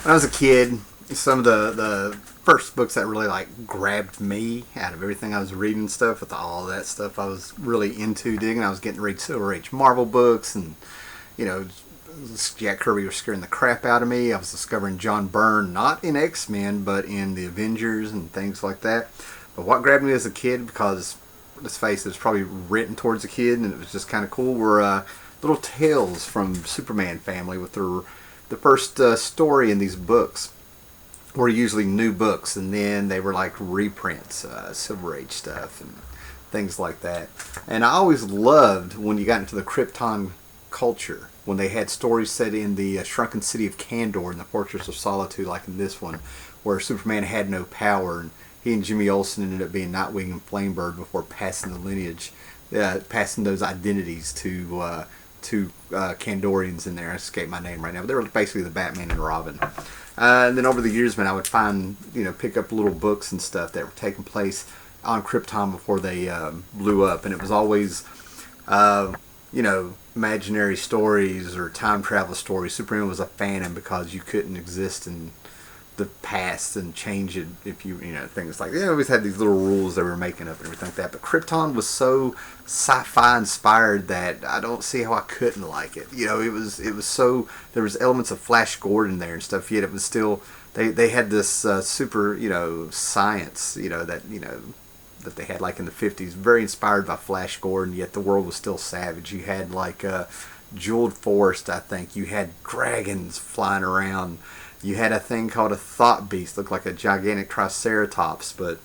When I was a kid, some of the first books that really like grabbed me out of everything I was reading and stuff, with all that stuff I was really into digging. I was getting to read Silver Age Marvel books, and you know, Jack Kirby was scaring the crap out of me. I was discovering John Byrne, not in X-Men, but in the Avengers and things like that. But what grabbed me as a kid, because let's face it, it's probably written towards a kid, and it was just kind of cool, were little tales from Superman family with the first story in these books were usually new books, and then they were like reprints, Silver Age stuff and things like that. And I always loved when you got into the Krypton culture, when they had stories set in the shrunken city of Kandor and the Fortress of Solitude, like in this one, where Superman had no power, and he and Jimmy Olsen ended up being Nightwing and Flamebird before passing the lineage, passing those identities to Kandorians in there. I escape my name right now, but they were basically the Batman and Robin. And then over the years, man, I would find, pick up little books and stuff that were taking place on Krypton before they blew up, and it was always, imaginary stories or time travel stories. Superman was a phantom because you couldn't exist in the past and change it if things like that. They always had these little rules they were making up and everything like that. But Krypton was so sci-fi inspired that I don't see how I couldn't like it. It was so, there was elements of Flash Gordon there and stuff, yet it was still, they had this super science that they had like in the 50s, very inspired by Flash Gordon, yet the world was still savage. You had like jeweled forest, I think. You had dragons flying around. You had a thing called a thought beast, looked like a gigantic triceratops, but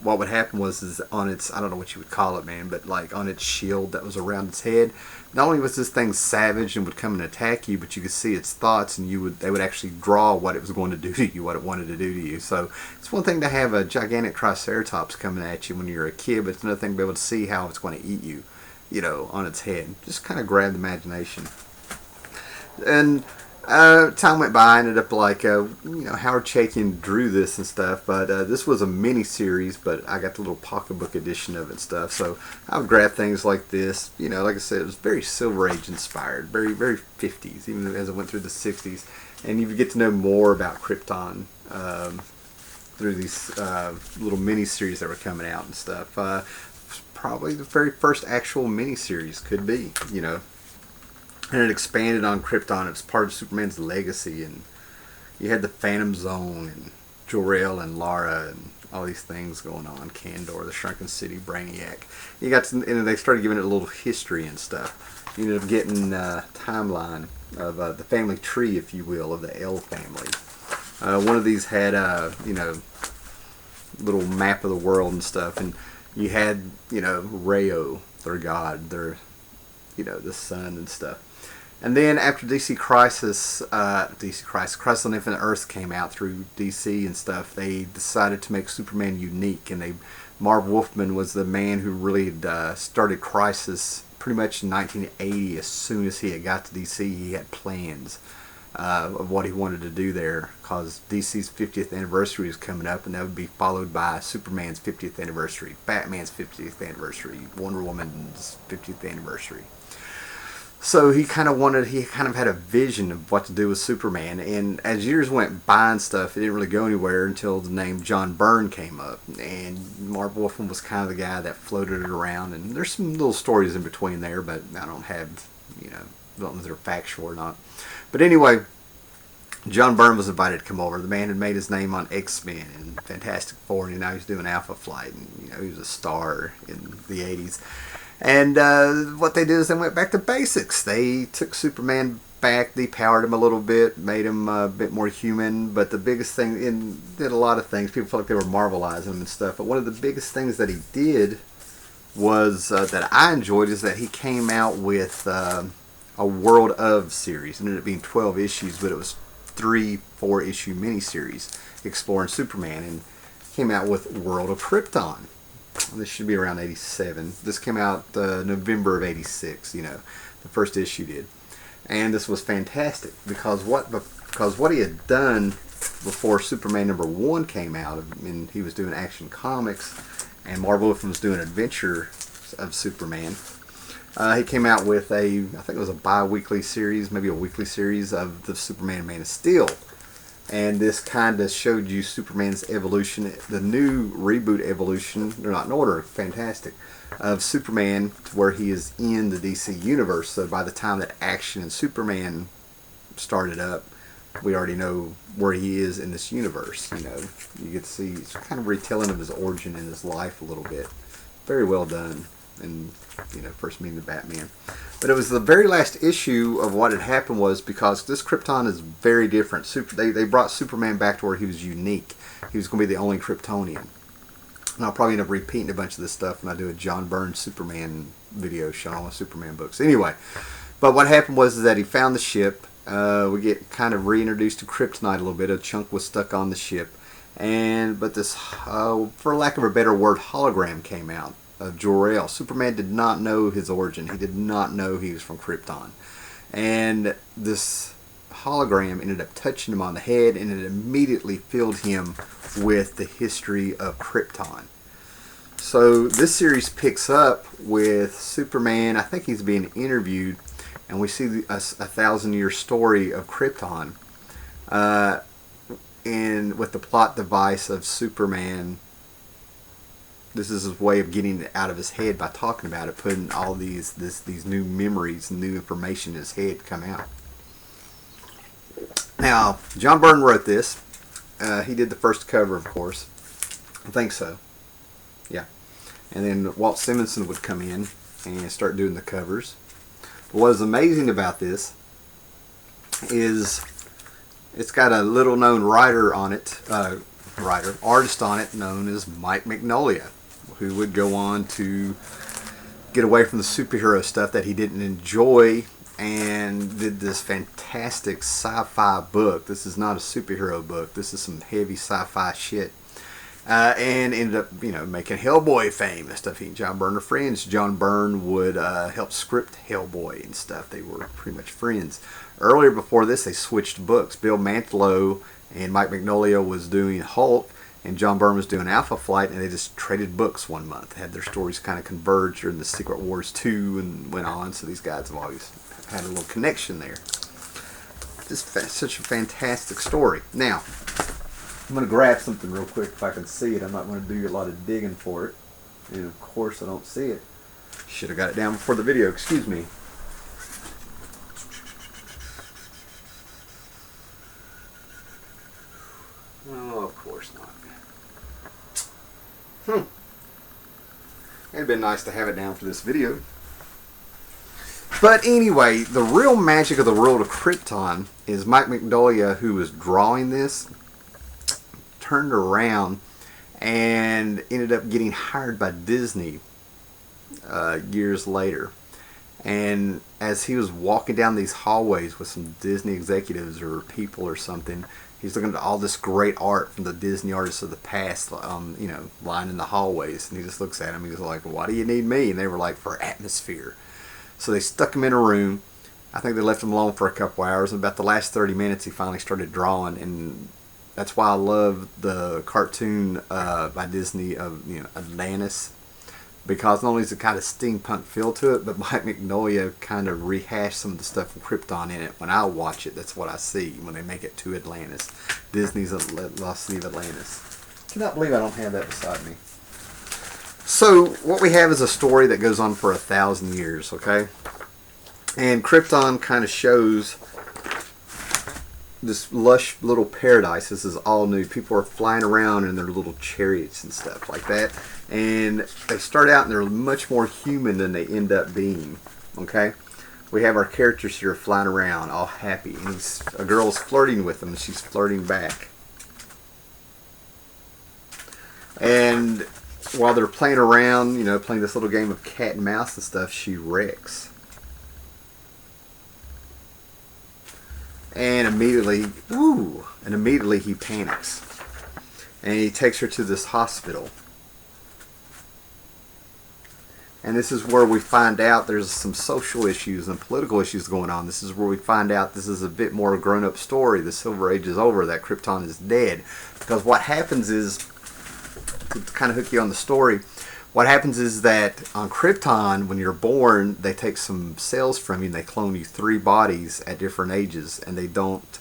what would happen was on its, I don't know what you would call it, man, but like on its shield that was around its head, not only was this thing savage and would come and attack you, but you could see its thoughts, and they would actually draw what it was going to do to you, what it wanted to do to you. So it's one thing to have a gigantic triceratops coming at you when you're a kid, but it's another thing to be able to see how it's going to eat you, on its head. Just kind of grabbed the imagination. And time went by. I ended up like, Howard Chaykin drew this and stuff, but this was a mini series, but I got the little pocketbook edition of it and stuff, so I would grab things like this. Like I said, it was very Silver Age inspired, very, very 50s, even as it went through the 60s, and you would get to know more about Krypton through these little mini series that were coming out and stuff. Probably the very first actual mini series could be, and it expanded on Krypton. It's part of Superman's legacy, and you had the Phantom Zone and Jor-El and Lara and all these things going on. Kandor, the Shrunken City, Brainiac. You got to, and they started giving it a little history and stuff. You ended up getting a timeline of the family tree, if you will, of the L family. One of these had little map of the world and stuff, and you had Rayo, their god, their the sun and stuff. And then after Crisis on Infinite Earth came out through DC and stuff, they decided to make Superman unique, and Marv Wolfman was the man who really had started Crisis pretty much in 1980. As soon as he had got to DC, he had plans of what he wanted to do there, because DC's 50th anniversary is coming up, and that would be followed by Superman's 50th anniversary, Batman's 50th anniversary, Wonder Woman's 50th anniversary. So he kind of had a vision of what to do with Superman, and as years went by and stuff, it didn't really go anywhere until the name John Byrne came up, and Marv Wolfman was kind of the guy that floated it around, and there's some little stories in between there, but I don't have, don't know if they're factual or not. But anyway, John Byrne was invited to come over. The man had made his name on X-Men and Fantastic Four, and now he's doing Alpha Flight, and he was a star in the 80s. And what they did is they went back to basics. They took Superman back, depowered him a little bit, made him a bit more human. But the biggest thing, did a lot of things. People felt like they were marvelizing him and stuff. But one of the biggest things that he did was, that I enjoyed, is that he came out with a World of series. It ended up being 12 issues, but it was 3-4 issue miniseries exploring Superman, and came out with World of Krypton. This should be around 87. This came out November of 86, the first issue did. And this was fantastic because what he had done before Superman #1 came out, and he was doing Action Comics, and Marv Wolfman was doing Adventure of Superman. He came out with I think it was a bi-weekly series, maybe a weekly series of the Superman Man of Steel And this kind of showed you Superman's evolution, the new reboot evolution, they're not in order, fantastic, of Superman to where he is in the DC universe. So by the time that Action and Superman started up, we already know where he is in this universe. You know, you get to see it's kind of retelling of his origin and his life a little bit. Very well done. And, you know, first meeting the Batman. But it was the very last issue of what had happened was because this Krypton is very different. They brought Superman back to where he was unique. He was going to be the only Kryptonian. And I'll probably end up repeating a bunch of this stuff when I do a John Byrne Superman video showing all my Superman books. Anyway, but what happened was that he found the ship. We get kind of reintroduced to Kryptonite a little bit. A chunk was stuck on the ship. But this, for lack of a better word, hologram came out of Jor-El. Superman did not know his origin. He did not know he was from Krypton. And this hologram ended up touching him on the head, and it immediately filled him with the history of Krypton. So this series picks up with Superman. I think he's being interviewed, and we see a 1,000-year story of Krypton, and with the plot device of Superman. This is his way of getting it out of his head by talking about it, putting all these new memories, new information in his head come out. Now, John Byrne wrote this. He did the first cover, of course. I think so. Yeah. And then Walt Simonson would come in and start doing the covers. But what is amazing about this is it's got a little known writer on it, artist on it, known as Mike Mignola, who would go on to get away from the superhero stuff that he didn't enjoy and did this fantastic sci-fi book. This is not a superhero book. This is some heavy sci-fi shit. And ended up, you know, making Hellboy fame and stuff. He and John Byrne are friends. John Byrne would help script Hellboy and stuff. They were pretty much friends. Earlier before this, they switched books. Bill Mantlo and Mike Mignola was doing Hulk, and John Byrne was doing Alpha Flight, and they just traded books one month. Had their stories kind of converged during the Secret Wars 2 and went on, so these guys have always had a little connection there. Just such a fantastic story. Now, I'm going to grab something real quick if I can see it. I'm not going to do a lot of digging for it. And of course I don't see it. Should have got it down before the video, excuse me. Oh, of course not. It'd been nice to have it down for this video. But anyway, the real magic of the world of Krypton is Mike Mignola, who was drawing this, turned around and ended up getting hired by Disney years later. And as he was walking down these hallways with some Disney executives or people or something, he's looking at all this great art from the Disney artists of the past, you know, lying in the hallways. And he just looks at him. He's like, "Why do you need me?" And they were like, "For atmosphere." So they stuck him in a room. I think they left him alone for a couple hours. And about the last 30 minutes, he finally started drawing. And that's why I love the cartoon by Disney of, you know, Atlantis. Because not only is it kind of steampunk feel to it, but Mike Mignola kind of rehashed some of the stuff from Krypton in it. When I watch it, that's what I see when they make it to Atlantis. Disney's Lost City of Atlantis. Cannot believe I don't have that beside me. So what we have is a story that goes on for 1,000 years, okay? And Krypton kind of shows this lush little paradise. This is all new. People are flying around in their little chariots and stuff like that. And they start out and they're much more human than they end up being, okay? We have our characters here flying around all happy. And a girl's flirting with them and she's flirting back. And while they're playing around, you know, playing this little game of cat and mouse and stuff, she wrecks. And immediately he panics. And he takes her to this hospital. And this is where we find out there's some social issues and political issues going on. This is where we find out this is a bit more grown-up story. The Silver Age is over, that Krypton is dead. Because what happens is, to kind of hook you on the story, what happens is that on Krypton, when you're born, they take some cells from you and they clone you 3 bodies at different ages, and they don't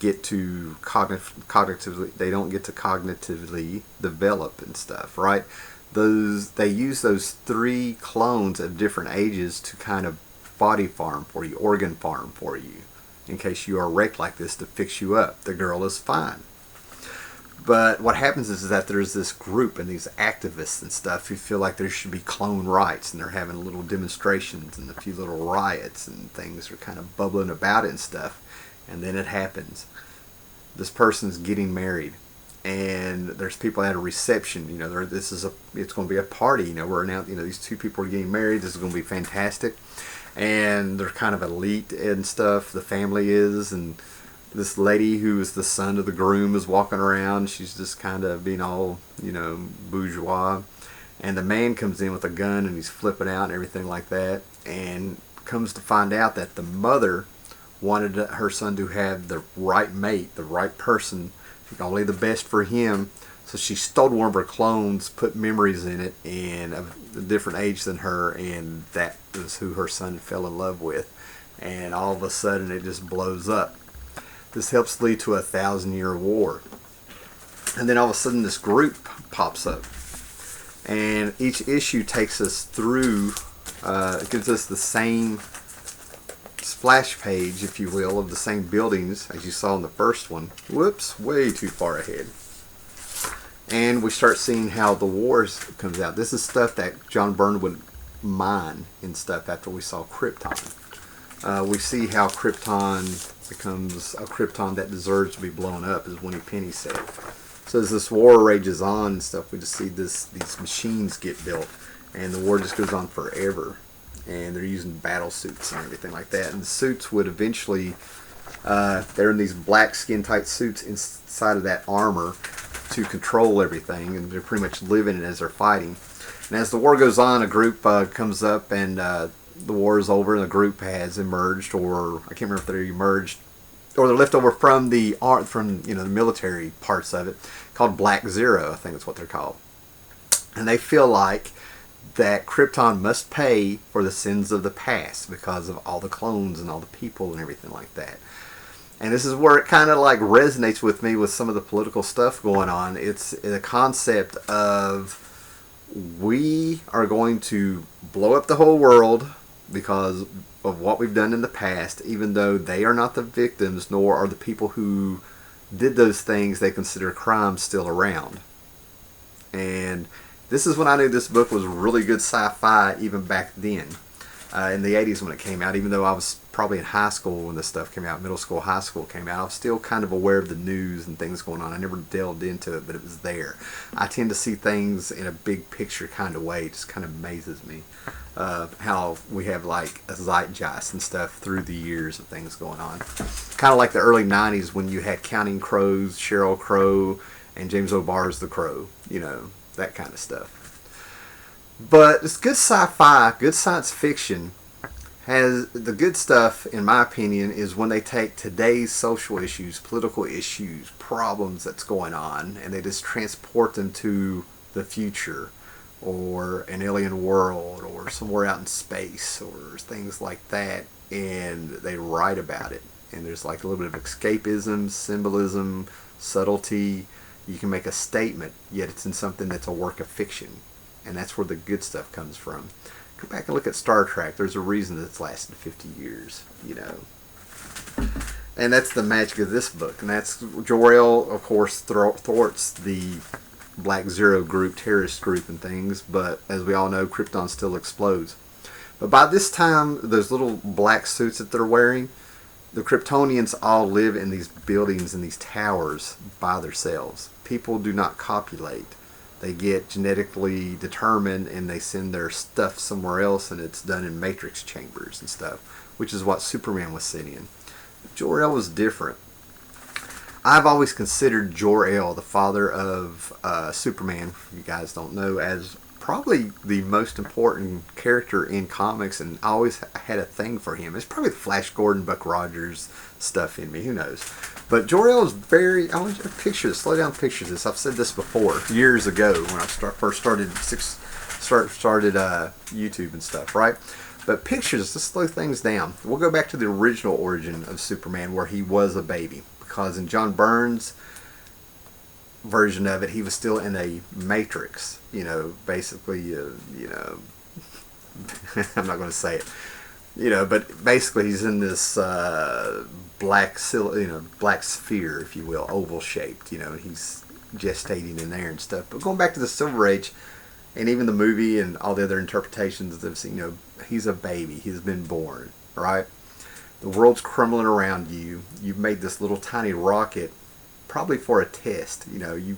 get to cognitively, they don't get to cognitively develop and stuff, right? They use those 3 clones of different ages to kind of body farm for you, organ farm for you, in case you are wrecked like this, to fix you up. The girl is fine. But what happens is that there's this group and these activists and stuff who feel like there should be clone rights, and they're having little demonstrations and a few little riots, and things are kind of bubbling about it and stuff. And then it happens. This person's getting married, and there's people at a reception. You know, it's going to be a party. You know, we're now, you know, these 2 people are getting married. This is going to be fantastic, and they're kind of elite and stuff. The family is, and this lady who is the son of the groom is walking around. She's just kind of being all, you know, bourgeois. And the man comes in with a gun and he's flipping out and everything like that. And comes to find out that the mother wanted her son to have the right mate, the right person, only the best for him. So she stole one of her clones, put memories in it, and of a different age than her, and that was who her son fell in love with. And all of a sudden it just blows up. This helps lead to a 1,000-year war. And then all of a sudden this group pops up. And each issue takes us through, it gives us the same splash page, if you will, of the same buildings as you saw in the first one. Whoops, way too far ahead. And we start seeing how the wars comes out. This is stuff that John Byrne would mine and stuff after we saw Krypton. We see how Krypton becomes a Krypton that deserves to be blown up, as Winnie Penny said. So as this war rages on and stuff, we just see these machines get built, and the war just goes on forever. And they're using battle suits and everything like that. And the suits would eventually, they're in these black skin-tight suits inside of that armor to control everything, and they're pretty much living it as they're fighting. And as the war goes on, a group comes up, and the war is over, and the group has emerged, or I can't remember if they're emerged, or they're left over from the the military parts of it, called Black Zero, I think that's what they're called. And they feel like that Krypton must pay for the sins of the past because of all the clones and all the people and everything like that. And this is where it kind of like resonates with me with some of the political stuff going on. It's the concept of we are going to blow up the whole world because of what we've done in the past, even though they are not the victims, nor are the people who did those things they consider crimes still around. And this is when I knew this book was really good sci-fi, even back then, in the 80s when it came out. Even though I was probably in high school when this stuff came out, middle school, high school came out, I was still kind of aware of the news and things going on. I never delved into it, but it was there. I tend to see things in a big picture kind of way. It just kind of amazes me how we have like a zeitgeist and stuff through the years of things going on. Kind of like the early 90s when you had Counting Crows, Sheryl Crow, and James O'Barr's The Crow, you know, that kind of stuff. But it's good sci-fi, good science fiction. Has the good stuff, in my opinion, is when they take today's social issues, political issues, problems that's going on, and they just transport them to the future, or an alien world, or somewhere out in space, or things like that, and they write about it. And there's like a little bit of escapism, symbolism, subtlety. You can make a statement, yet it's in something that's a work of fiction. And that's where the good stuff comes from. Go back and look at Star Trek. There's a reason that it's lasted 50 years, you know. And that's the magic of this book. And that's Jor-El, of course, thwarts the Black Zero group, terrorist group and things. But as we all know, Krypton still explodes. But by this time, those little black suits that they're wearing, the Kryptonians all live in these buildings and these towers by themselves. People do not copulate. They get genetically determined and they send their stuff somewhere else, and it's done in matrix chambers and stuff, which is what Superman was sent in. Jor-El was different. I've always considered Jor-El, the father of Superman, if you guys don't know, as probably the most important character in comics, and I always had a thing for him. It's probably the Flash Gordon, Buck Rogers stuff in me, who knows. But Jor-El is very, I want you to picture this, slow down, picture this. I've said this before, years ago, when I first started YouTube and stuff, right? But picture this, let's slow things down. We'll go back to the original origin of Superman, where he was a baby, because in John Byrne's version of it, he was still in a matrix. You know, basically, you know, I'm not going to say it. You know, but basically he's in this black sphere, if you will, oval shaped. You know, he's gestating in there and stuff. But going back to the Silver Age, and even the movie and all the other interpretations of, you know, he's a baby. He's been born, right? The world's crumbling around you. You've made this little tiny rocket, probably for a test. You know, you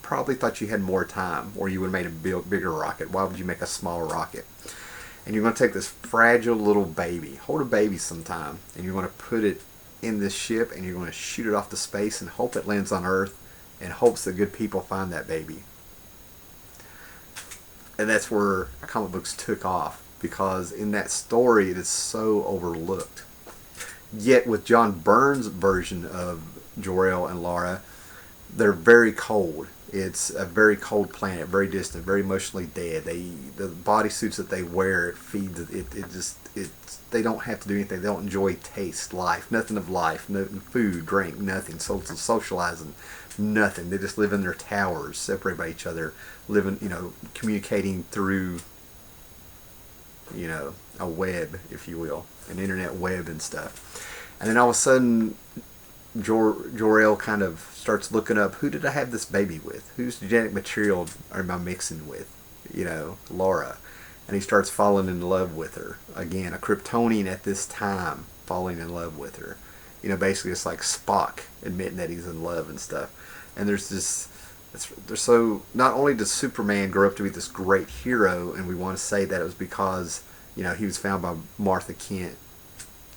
probably thought you had more time, or you would have made a bigger rocket. Why would you make a smaller rocket? And you're going to take this fragile little baby, hold a baby sometime, and you're going to put it in this ship, and you're going to shoot it off to space and hope it lands on Earth, in hopes that good people find that baby. And that's where comic books took off, because in that story it is so overlooked. Yet with John Byrne's version of Jor-El and Lara, they're very cold. It's a very cold planet, very distant, very emotionally dead. The bodysuits that they wear, it feeds it. They don't have to do anything. They don't enjoy taste, life, nothing of life, nothing, food, drink, nothing, socializing, nothing. They just live in their towers, separated by each other, living, you know, communicating through, you know, a web, if you will, an internet web and stuff. And then all of a sudden, Jor-El kind of starts looking up, who did I have this baby with? Whose genetic material am I mixing with? You know, Lara. And he starts falling in love with her. Again, a Kryptonian at this time falling in love with her. You know, basically it's like Spock admitting that he's in love and stuff. And there's this, so not only does Superman grow up to be this great hero, and we want to say that it was because, you know, he was found by Martha Kent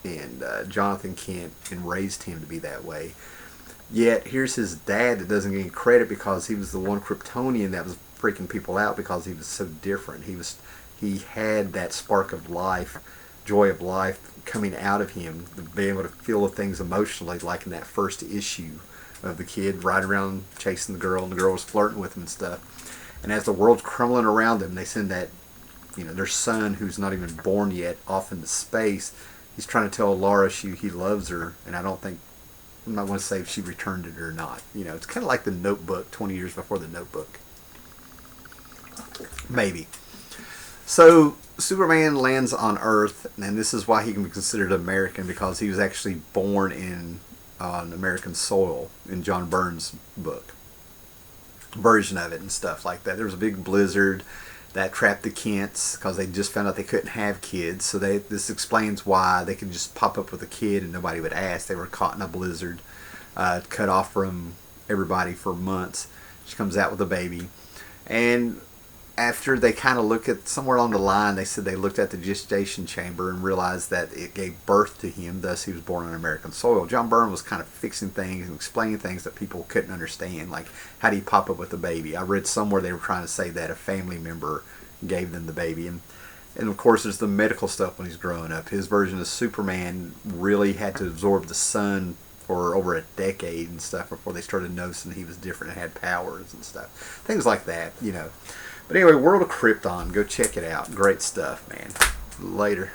and Jonathan Kent and raised him to be that way. Yet here's his dad that doesn't get any credit because he was the one Kryptonian that was freaking people out because he was so different. He had that spark of life, joy of life coming out of him, being able to feel the things emotionally, like in that first issue of the kid riding around chasing the girl, and the girl was flirting with him and stuff. And as the world's crumbling around them, they send that, you know, their son, who's not even born yet, off into space. He's trying to tell Lara he loves her, and I'm not going to say if she returned it or not. You know, it's kind of like the Notebook 20 years before the Notebook. Maybe. So Superman lands on Earth, and this is why he can be considered American, because he was actually born on American soil in John Byrne's book version of it and stuff like that. There was a big blizzard that trapped the Kents because they just found out they couldn't have kids. So this explains why they could just pop up with a kid and nobody would ask. They were caught in a blizzard, cut off from everybody for months. She comes out with a baby, and after they kind of look at somewhere on the line, they said they looked at the gestation chamber and realized that it gave birth to him, thus he was born on American soil. John Byrne was kind of fixing things and explaining things that people couldn't understand, like how do you pop up with a baby? I read somewhere they were trying to say that a family member gave them the baby. And of course there's the medical stuff when he's growing up. His version of Superman really had to absorb the sun for over a decade and stuff before they started noticing he was different and had powers and stuff. Things like that, you know. But anyway, World of Krypton. Go check it out. Great stuff, man. Later.